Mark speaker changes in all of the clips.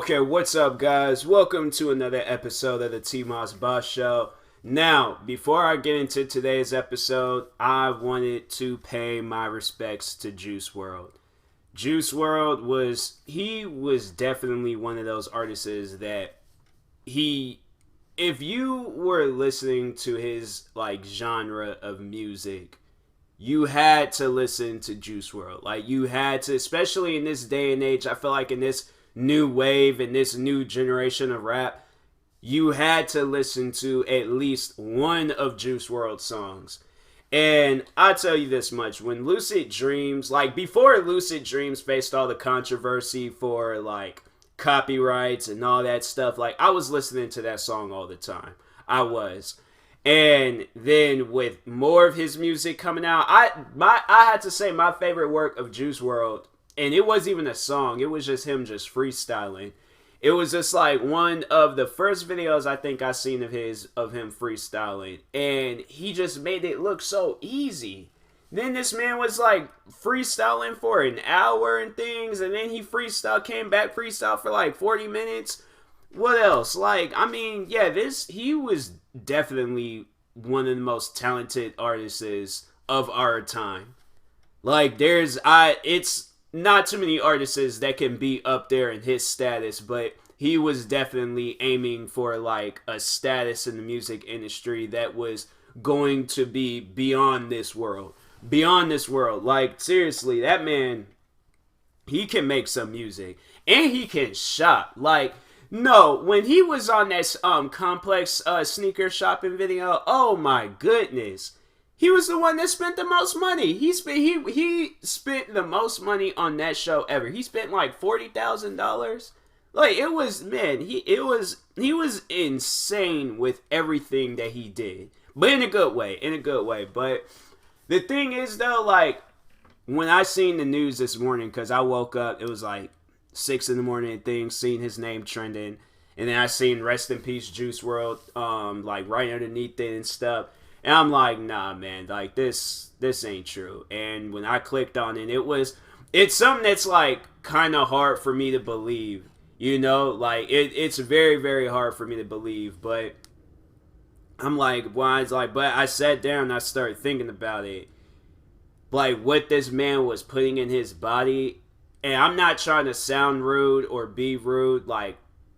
Speaker 1: Okay, what's up, guys? Welcome to another episode of the TMossBoss Show. Now, before I get into today's episode, I wanted to pay my respects to Juice WRLD. Juice WRLD was definitely one of those artists that if you were listening to his genre of music, you had to listen to Juice WRLD. Like, you had to, especially in this day and age. I feel like in this new wave, in this new generation of rap, you had to listen to at least one of Juice WRLD's songs. And I'll tell you this much, when Lucid Dreams, before Lucid Dreams faced all the controversy for copyrights and all that stuff, I was listening to that song all the time. I was. And then with more of his music coming out, I had to say my favorite work of Juice WRLD, and it wasn't even a song, it was just him just freestyling. It was just one of the first videos I think I seen of him freestyling, and he just made it look so easy. Then this man was freestyling for an hour and things, and then he came back freestyle for 40 minutes. What else? He was definitely one of the most talented artists of our time. It's not too many artists that can be up there in his status, but he was definitely aiming for a status in the music industry that was going to be beyond this world. Beyond this world. Seriously, that man, he can make some music. And he can shop. No, when he was on that complex sneaker shopping video, oh my goodness. He was the one that spent the most money. He spent the most money on that show ever. He spent $40,000. He was insane with everything that he did. But in a good way. But the thing is though, when I seen the news this morning, because I woke up, it was 6 in the morning and things, seeing his name trending, and then I seen Rest in Peace Juice WRLD right underneath it and stuff, and I'm like, nah man, this ain't true. And when I clicked on it, it's something that's kind of hard for me to believe, it's very, very hard for me to believe. But I'm why? But I sat down and I started thinking about it, what this man was putting in his body. And I'm not trying to sound rude or be rude.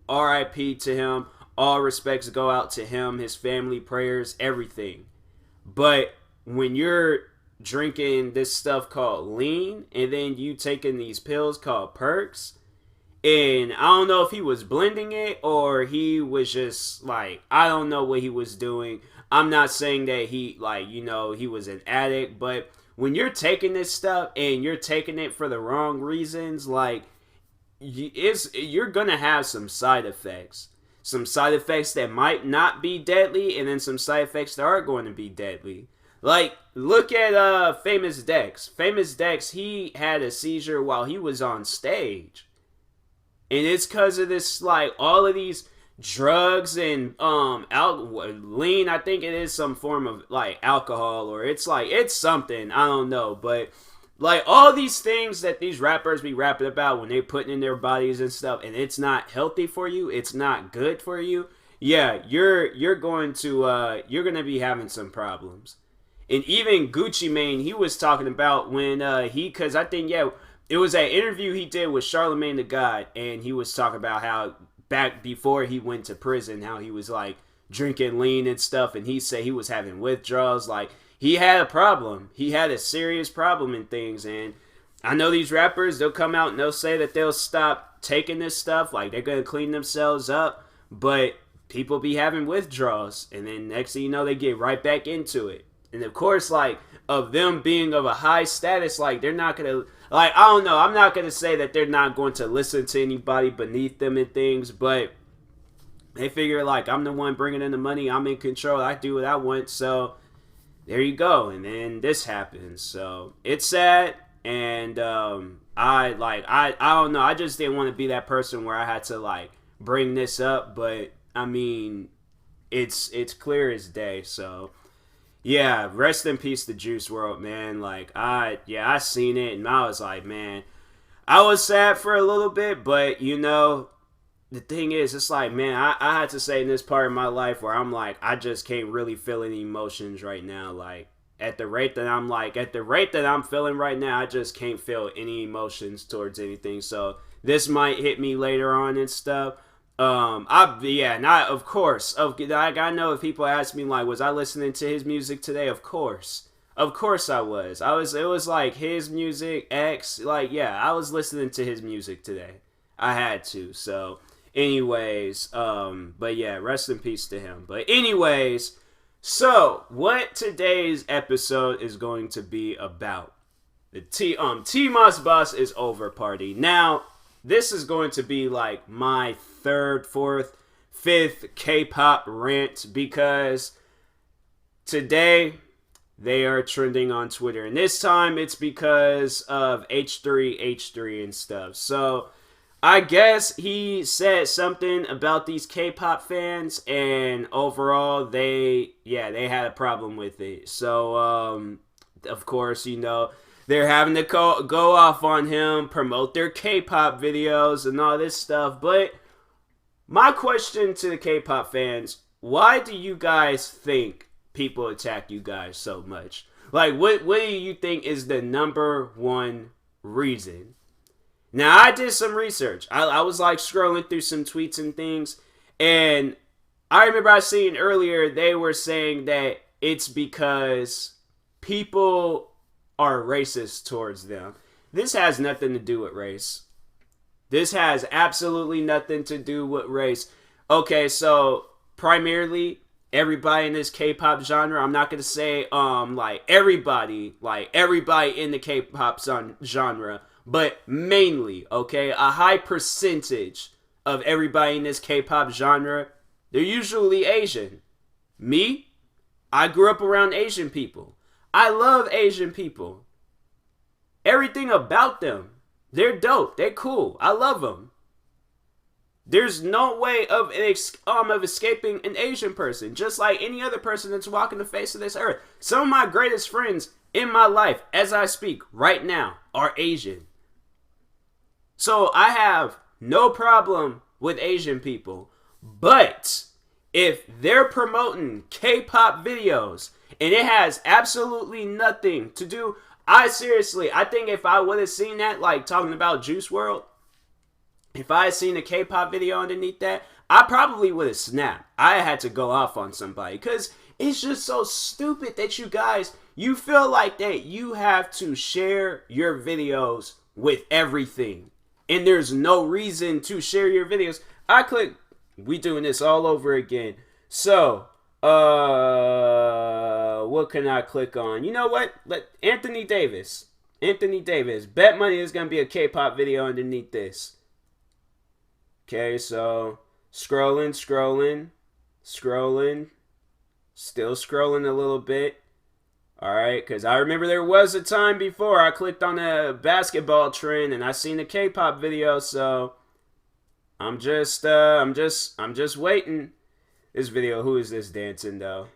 Speaker 1: R.I.P. to him. All respects go out to him, his family, prayers, everything. But when you're drinking this stuff called lean, and then you taking these pills called perks, and I don't know if he was blending it or he was just I don't know what he was doing. I'm not saying that he he was an addict, but when you're taking this stuff and you're taking it for the wrong reasons, you're gonna have some side effects. Some side effects that might not be deadly, and then some side effects that are going to be deadly. Look at Famous Dex. Famous Dex, he had a seizure while he was on stage. And it's because of this, all of these drugs and lean. I think it is some form of alcohol, or it's something, I don't know. But all these things that these rappers be rapping about when they putting in their bodies and stuff, and it's not healthy for you, it's not good for you, yeah, you're going to be having some problems. And even Gucci Mane, he was talking about when because I think, it was an interview he did with Charlemagne the God, and he was talking about how back before he went to prison, how he was drinking lean and stuff, and he said he was having withdrawals. He had a problem. He had a serious problem in things. And I know these rappers, they'll come out and they'll say that they'll stop taking this stuff, they're gonna clean themselves up, but people be having withdrawals, and then next thing you know, they get right back into it. And of course, of them being of a high status, they're not gonna, I don't know, I'm not gonna say that they're not going to listen to anybody beneath them and things, but they figure I'm the one bringing in the money, I'm in control, I do what I want, so there you go. And then this happens, so it's sad. And I don't know, I just didn't want to be that person where I had to bring this up, but I mean, it's clear as day. So yeah, rest in peace to Juice WRLD, man. I seen it and I was man, I was sad for a little bit, but the thing is, it's like, man, I had to say in this part of my life where I'm like, I just can't really feel any emotions right now. Like, at the rate that I'm feeling right now, I just can't feel any emotions towards anything. So this might hit me later on and stuff. Of course. Like, I know if people ask me, like, was I listening to his music today? Of course I was. It was like his music, X, like, yeah, I was listening to his music today. I had to. So, anyways, but yeah, rest in peace to him. But anyways, so what today's episode is going to be about? The TMossBoss is over party. Now, this is going to be like my third, fourth, fifth K-pop rant because today they are trending on Twitter. And this time it's because of H3 and stuff. So I guess he said something about these K-pop fans, and overall they had a problem with it. So of course, they're having to go off on him, promote their K-pop videos and all this stuff. But my question to the K-pop fans, why do you guys think people attack you guys so much? Like, what do you think is the number one reason? Now, I did some research. I was like scrolling through some tweets and things, and I remember I seen earlier they were saying that it's because people are racist towards them. This has nothing to do with race. This has absolutely nothing to do with race. Okay, so primarily everybody in this K-pop genre, I'm not gonna say everybody in the K-pop genre, but mainly, okay, a high percentage of everybody in this K-pop genre, they're usually Asian. Me, I grew up around Asian people. I love Asian people. Everything about them, they're dope. They're cool. I love them. There's no way of escaping an Asian person, just like any other person that's walking the face of this earth. Some of my greatest friends in my life, as I speak right now, are Asian. So I have no problem with Asian people. But if they're promoting K-pop videos and it has absolutely nothing to do, I think if I would have seen that, like talking about Juice WRLD, if I had seen a K-pop video underneath that, I probably would have snapped. I had to go off on somebody because it's just so stupid that you feel like that you have to share your videos with everything. And there's no reason to share your videos. We doing this all over again. So, what can I click on? You know what? Anthony Davis. Bet money is going to be a K-pop video underneath this. Okay, so scrolling. Still scrolling a little bit. Alright, because I remember there was a time before I clicked on a basketball trend and I seen a K-pop video, so I'm just waiting. This video, who is this dancing though?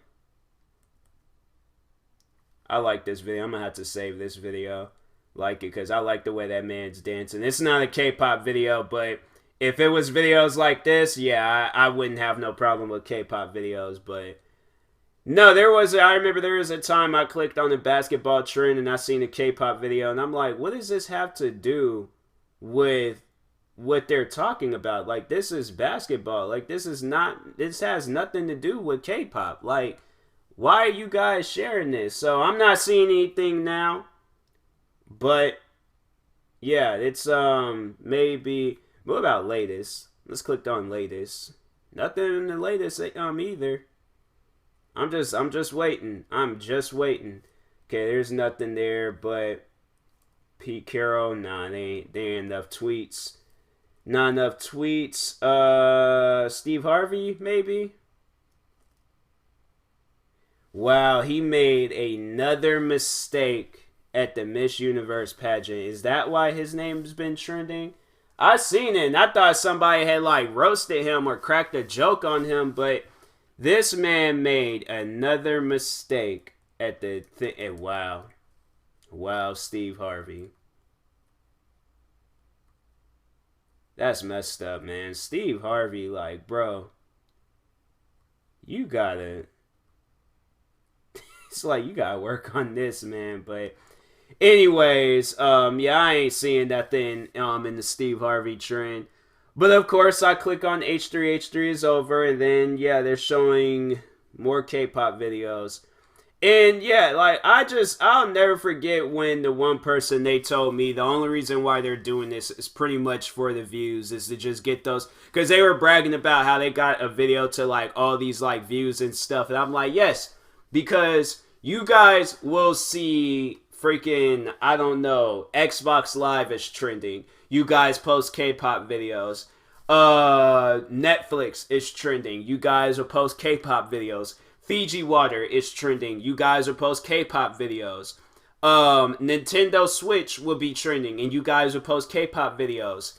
Speaker 1: I like this video. I'm gonna have to save this video. Like it because I like the way that man's dancing. It's not a K-pop video, but if it was videos like this, yeah, I wouldn't have no problem with K-pop videos, but no, I remember there was a time I clicked on the basketball trend and I seen a K-pop video and I'm like, what does this have to do with what they're talking about? Like, this is basketball. Like, this has nothing to do with K-pop. Like, why are you guys sharing this? So I'm not seeing anything now, but yeah, it's maybe. What about latest? Let's click on latest. Nothing in the latest either. I'm just waiting. Okay, there's nothing there, but Pete Carroll, nah, they ain't enough tweets. Not enough tweets. Steve Harvey, maybe? Wow, he made another mistake at the Miss Universe pageant. Is that why his name's been trending? I seen it and I thought somebody had like roasted him or cracked a joke on him, but this man made another mistake at the thing. Wow, Steve Harvey. That's messed up, man. Steve Harvey, like, bro, you gotta. It's like you gotta work on this, man. But anyways, yeah, I ain't seeing nothing in the Steve Harvey trend. But of course, I click on H3 is over, and then yeah, they're showing more K-pop videos. And yeah, like I'll never forget when the one person they told me the only reason why they're doing this is pretty much for the views, is to just get those, because they were bragging about how they got a video to like all these like views and stuff, and I'm like, yes, because you guys will see freaking, I don't know, Xbox Live is trending. You guys post K-pop videos. Netflix is trending. You guys will post K-pop videos. Fiji Water is trending. You guys will post K-pop videos. Nintendo Switch will be trending, and you guys will post K-pop videos.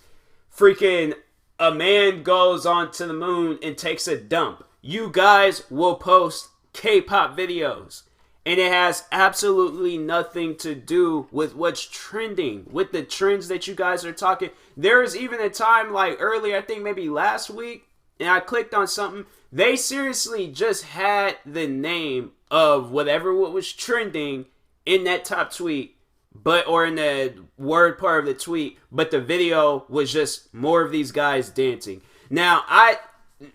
Speaker 1: Freaking a man goes onto the moon and takes a dump. You guys will post K-pop videos. And it has absolutely nothing to do with what's trending, with the trends that you guys are talking. There was even a time like earlier, I think maybe last week, and I clicked on something. They seriously just had the name of whatever what was trending in that top tweet, or in the word part of the tweet, but the video was just more of these guys dancing. Now,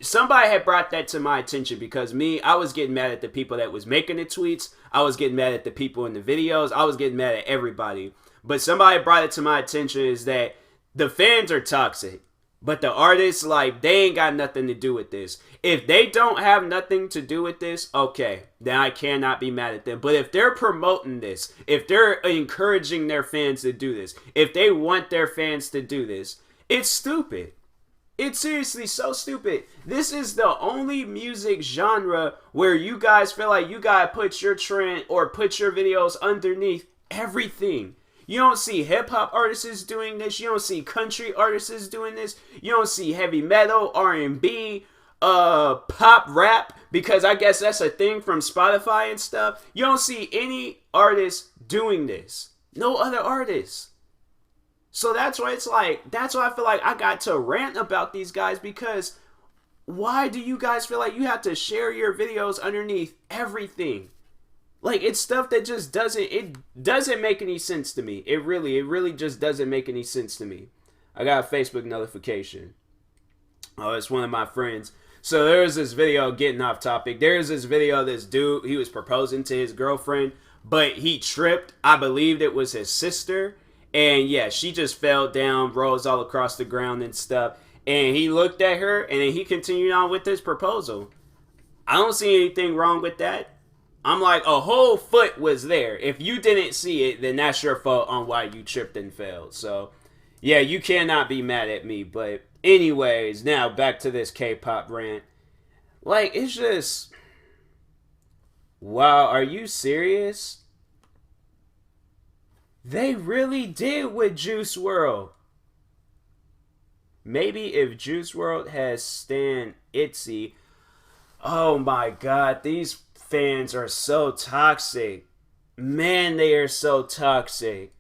Speaker 1: somebody had brought that to my attention, because I was getting mad at the people that was making the tweets. I was getting mad at the people in the videos. I was getting mad at everybody. But somebody brought it to my attention is that the fans are toxic. But the artists, like, they ain't got nothing to do with this. If they don't have nothing to do with this, okay, then I cannot be mad at them. But if they're promoting this, if they're encouraging their fans to do this, if they want their fans to do this, it's stupid. It's seriously so stupid. This is the only music genre where you guys feel like you gotta put your trend or put your videos underneath everything. You don't see hip-hop artists doing this. You don't see country artists doing this. You don't see heavy metal, R&B, pop rap, because I guess that's a thing from Spotify and stuff. You don't see any artists doing this. No other artists. So that's why I feel like I got to rant about these guys, because why do you guys feel like you have to share your videos underneath everything? Like, it's stuff that just doesn't make any sense to me. It really just doesn't make any sense to me. I got a Facebook notification. Oh, it's one of my friends. So there's this video, getting off topic. There's this video of this dude, he was proposing to his girlfriend, but he tripped. I believed it was his sister. And yeah, she just fell down, rolls all across the ground and stuff. And he looked at her, and then he continued on with his proposal. I don't see anything wrong with that. I'm like, a whole foot was there. If you didn't see it, then that's your fault on why you tripped and fell. So, yeah, you cannot be mad at me. But anyways, now back to this K-pop rant. Like, it's just, wow, are you serious? They really did with Juice WRLD. Maybe if Juice WRLD has Stan Itzy. Oh my god, these fans are so toxic. Man, they are so toxic.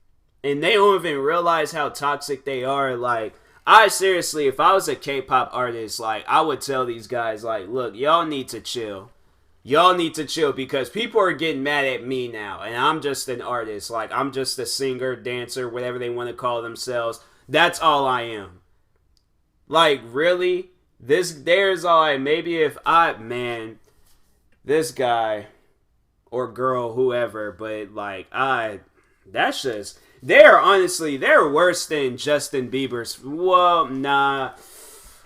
Speaker 1: And they don't even realize how toxic they are. Like, I seriously, if I was a K-pop artist, like, I would tell these guys, like, look, y'all need to chill. Y'all need to chill, because people are getting mad at me now, and I'm just an artist. Like, I'm just a singer, dancer, whatever they want to call themselves. That's all I am. Like, really? There's all I, maybe if this guy or girl, whoever, but like, that's just, they're worse than Justin Bieber's. Well, nah,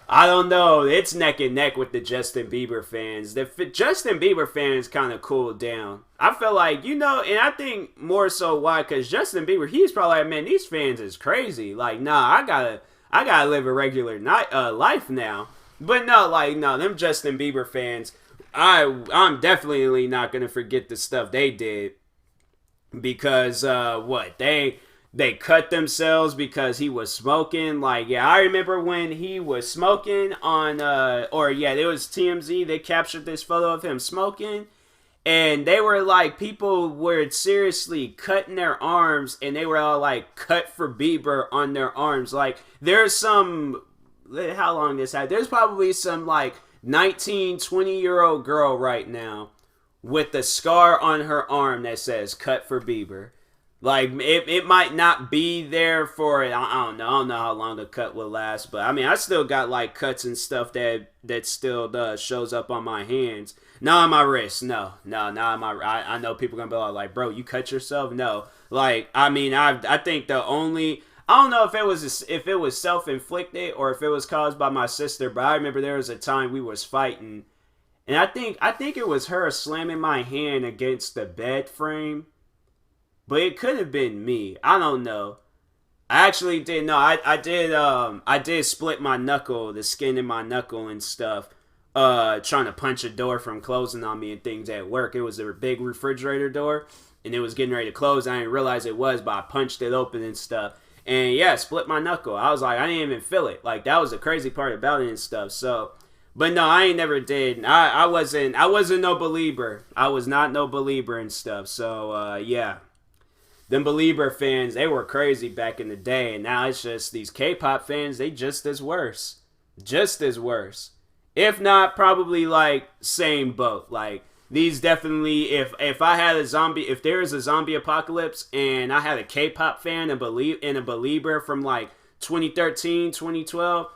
Speaker 1: I don't know. It's neck and neck with the Justin Bieber fans. The Justin Bieber fans kind of cooled down. I feel like, and I think more so why, because Justin Bieber, he's probably like, man, these fans is crazy. Like, nah, I gotta live a regular life now. But no, them Justin Bieber fans, I'm definitely not gonna forget the stuff they did, because they cut themselves because he was smoking. Like, yeah, I remember when he was smoking on it was TMZ. They captured this photo of him smoking, And they were like, people were seriously cutting their arms, and they were all like, cut for Bieber on their arms. Like, there's some, how long this had? There's probably some like 19, 20-year-old girl right now with a scar on her arm that says cut for Bieber. Like, it might not be there for, I don't know how long the cut will last, but I mean, I still got like cuts and stuff that still shows up on my hands. Not on my wrist, no, not on my, I know people gonna be like, bro, you cut yourself? No. Like, I mean, I think the only, I don't know if it was self-inflicted or if it was caused by my sister, but I remember there was a time we was fighting, and I think it was her slamming my hand against the bed frame. But it could have been me. I don't know. I actually did. No, I did split my knuckle, the skin in my knuckle and stuff, trying to punch a door from closing on me and things at work. It was a big refrigerator door, and it was getting ready to close. I didn't realize it was, but I punched it open and stuff. And yeah, split my knuckle. I was like, I didn't even feel it. Like, that was the crazy part about it and stuff. So, but no, I ain't never did. I wasn't no believer. I was not no believer and stuff. So, yeah. Them Belieber fans, they were crazy back in the day, and now it's just these K-pop fans, they just as worse. Just as worse. If not, probably like same boat. Like, these definitely, if I had a zombie, if there is a zombie apocalypse and I had a K-pop fan and a Belieber from like 2013, 2012,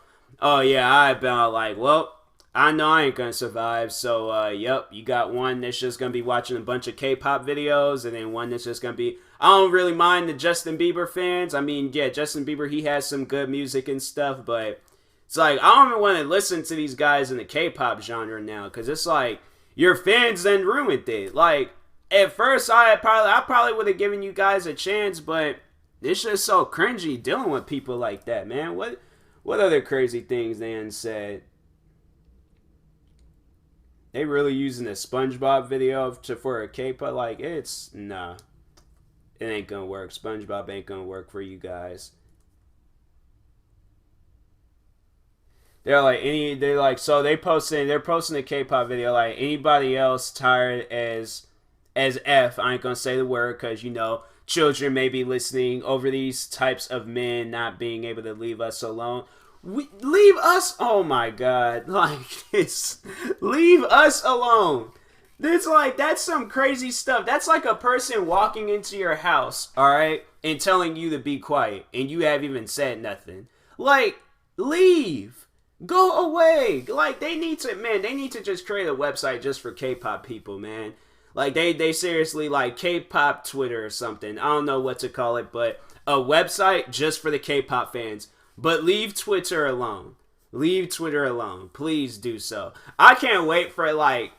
Speaker 1: oh yeah, I'd been like, well, I know I ain't gonna survive, so yep, you got one that's just gonna be watching a bunch of K-pop videos, and then one that's just gonna be, I don't really mind the Justin Bieber fans. I mean, yeah, Justin Bieber, he has some good music and stuff, but it's like, I don't even want to listen to these guys in the K-pop genre now, because it's like, your fans then ruined it. Like, at first, I probably would have given you guys a chance, but it's just so cringy dealing with people like that, man. What other crazy things they done said? They really using a SpongeBob video for a K-pop? Like, it's, nah. It ain't gonna work. SpongeBob ain't gonna work for you guys. They're posting a K-pop video like, anybody else tired as F, I ain't gonna say the word, because, you know, children may be listening, over these types of men not being able to leave us alone. Leave us, oh my god, like, this, leave us alone. It's like, that's some crazy stuff. That's like a person walking into your house, alright, and telling you to be quiet, and you haven't even said nothing. Like, leave. Go away. Like, they need to just create a website just for K-pop people, man. Like, they seriously, like, K-pop Twitter or something. I don't know what to call it, but a website just for the K-pop fans. But leave Twitter alone. Leave Twitter alone. Please do so. I can't wait for, like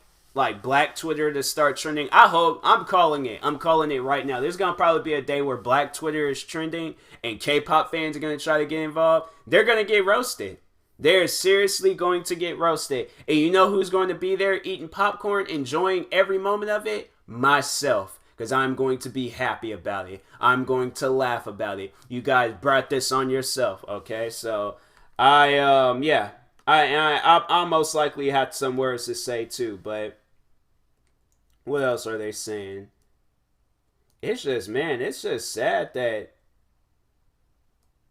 Speaker 1: Black Twitter to start trending. I'm calling it. I'm calling it right now. There's going to probably be a day where Black Twitter is trending and K-pop fans are going to try to get involved. They're going to get roasted. They're seriously going to get roasted. And you know who's going to be there eating popcorn, enjoying every moment of it? Myself. Because I'm going to be happy about it. I'm going to laugh about it. You guys brought this on yourself, okay? So, I'll most likely have some words to say too, but what else are they saying? It's just sad that,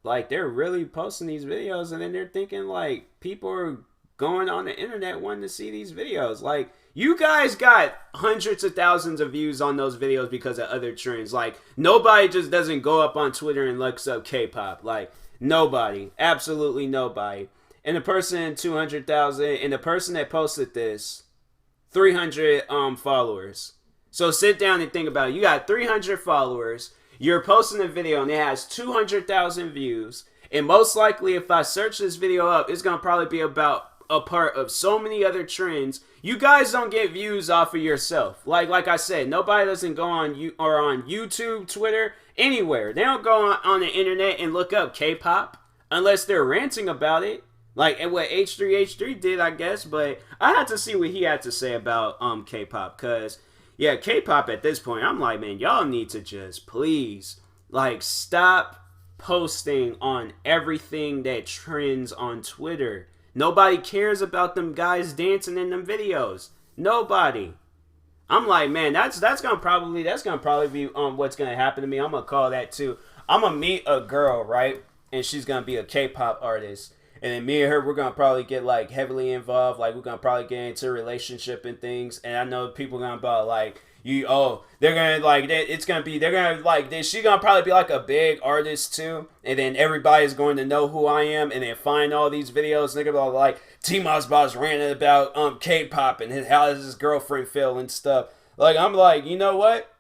Speaker 1: like, they're really posting these videos and then they're thinking, like, people are going on the internet wanting to see these videos. Like, you guys got hundreds of thousands of views on those videos because of other trends. Like, nobody just doesn't go up on Twitter and looks up K-pop. Like, nobody. Absolutely nobody. And the person 200,000, and the person that posted this, 300 followers. So sit down and think about it. You got 300 followers. You're posting a video and it has 200,000 views. And most likely, if I search this video up, it's gonna probably be about a part of so many other trends. You guys don't get views off of yourself. Like I said, nobody doesn't go on YouTube, Twitter, anywhere. They don't go on the internet and look up K-pop unless they're ranting about it. Like what H3 did, I guess. But I had to see what he had to say about K-pop, cause yeah, K-pop at this point, I'm like, man, y'all need to just please, like, stop posting on everything that trends on Twitter. Nobody cares about them guys dancing in them videos. Nobody. I'm like, man, that's gonna probably be what's gonna happen to me. I'm gonna call that too. I'm gonna meet a girl, right? And she's gonna be a K-pop artist. And then me and her, we're gonna probably get like heavily involved. Like we're gonna probably get into a relationship and things. And I know people are gonna be like, they're gonna like, she's gonna probably be like a big artist too. And then everybody's going to know who I am. And then find all these videos. And they're gonna be like, TMossBoss ranting about K-pop and how does his girlfriend feel and stuff. Like I'm like, you know what?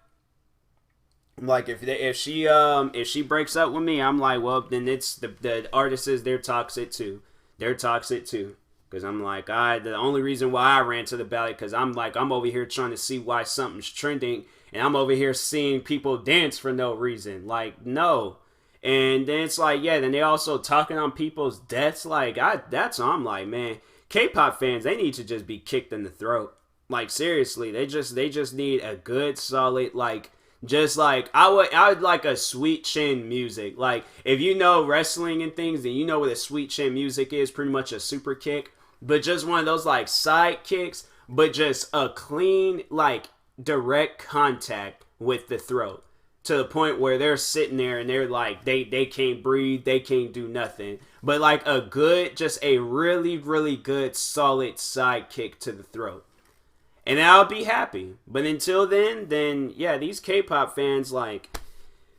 Speaker 1: I'm like, if she breaks up with me, I'm like, well, then it's the artists, they're toxic too. They're toxic too. Because I'm like, the only reason why I ran to the ballot, because I'm over here trying to see why something's trending, and I'm over here seeing people dance for no reason. Like, no. And then it's like, yeah, then they also talking on people's deaths. Like, I'm like, man, K-pop fans, they need to just be kicked in the throat. Like, seriously, they just need a good, solid, like, just like I would like a sweet chin music. Like if you know wrestling and things, then you know what a sweet chin music is. Pretty much a super kick, but just one of those like side kicks, but just a clean like direct contact with the throat to the point where they're sitting there and they're like they can't breathe, they can't do nothing. But like a good, just a really really good solid side kick to the throat. And I'll be happy. But until then yeah, these K-pop fans, like,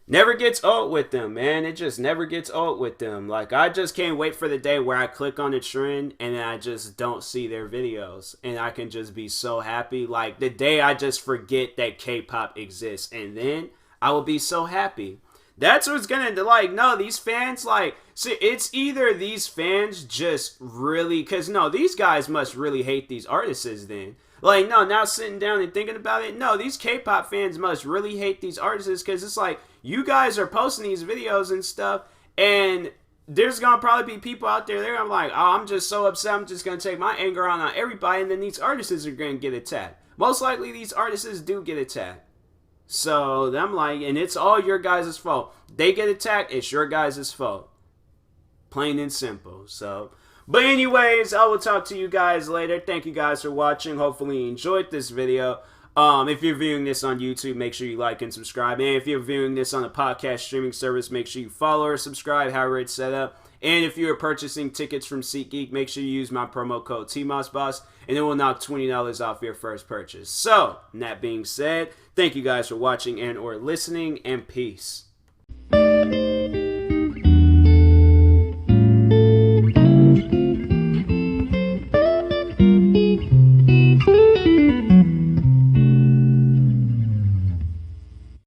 Speaker 1: never gets old with them, man. It just never gets old with them. Like, I just can't wait for the day where I click on a trend and then I just don't see their videos. And I can just be so happy. Like, the day I just forget that K-pop exists. And then I will be so happy. That's what's gonna, like, no, these fans, like, see, it's either these fans just really, because, no, these guys must really hate these artists then. Like, no, now sitting down and thinking about it, no, these K-pop fans must really hate these artists because it's like, you guys are posting these videos and stuff, and there's going to probably be people out there, they're like, oh, I'm just so upset, I'm just going to take my anger on everybody, and then these artists are going to get attacked. Most likely, these artists do get attacked. So, I'm like, and it's all your guys' fault. They get attacked, it's your guys' fault. Plain and simple, so... But anyways, I will talk to you guys later. Thank you guys for watching. Hopefully you enjoyed this video. If you're viewing this on YouTube, make sure you like and subscribe. And if you're viewing this on a podcast streaming service, make sure you follow or subscribe, however it's set up. And if you're purchasing tickets from SeatGeek, make sure you use my promo code TMossBoss, and it will knock $20 off your first purchase. So, that being said, thank you guys for watching and or listening, and peace.